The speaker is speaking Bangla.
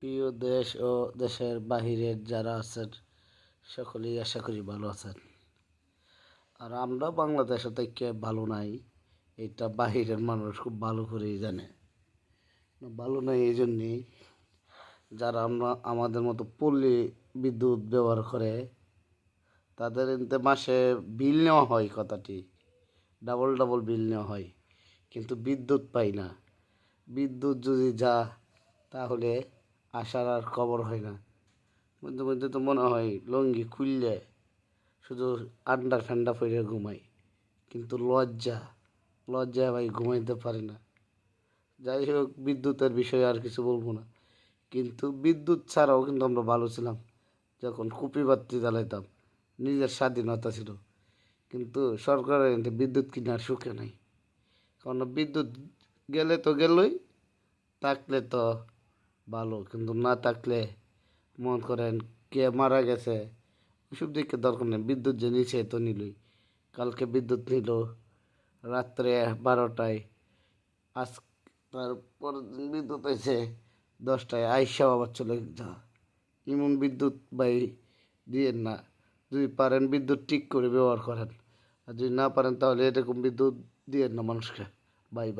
প্রিয় দেশ ও দেশের বাহিরের যারা আছেন সকলেই আশা করি ভালো আছেন। আর আমরা বাংলাদেশে থেকে ভালো নাই, এটা বাহিরের মানুষ খুব ভালো করেই জানে। ভালো নাই এই জন্যেই, যারা আমাদের মতো পল্লী বিদ্যুৎ ব্যবহার করে তাদের এতে মাসে বিল নেওয়া হয়, কথাটি ডাবল ডাবল বিল নেওয়া হয়, কিন্তু বিদ্যুৎ পাই না। বিদ্যুৎ যদি যা, তাহলে আসার আর খবর হয় না। মধ্যে মধ্যে তো মনে হয় লুঙ্গি খুললে শুধু আন্ডার ফ্যান্ডা পরে ঘুমাই, কিন্তু লজ্জা ভাই ঘুমাইতে পারি না। যাই হোক, বিদ্যুতের বিষয়ে আর কিছু বলবো না। কিন্তু বিদ্যুৎ ছাড়াও কিন্তু আমরা ভালো ছিলাম, যখন কুপি বাতি জ্বালাইতাম, নিজের স্বাধীনতা ছিল। কিন্তু সরকারের কিন্তু বিদ্যুৎ কেনার সুখে নাই, কারণ বিদ্যুৎ গেলে তো গেলই, থাকলে তো ভালো, কিন্তু না থাকলে মনে করেন কে মারা গেছে ওইসব দিকে দরকার নেই। বিদ্যুৎ যে নিচে তো নিলই, কালকে বিদ্যুৎ নিল রাত্রে 12টায়, আজ তারপরের দিন বিদ্যুৎ হয়েছে 10টায়, আইসাও আবার চলে যা। এমন বিদ্যুৎ ভাই দিয়েন না। যদি পারেন বিদ্যুৎ ঠিক করে ব্যবহার করেন, আর যদি না পারেন তাহলে এরকম বিদ্যুৎ দিয়েন না মানুষকে। Bye bye.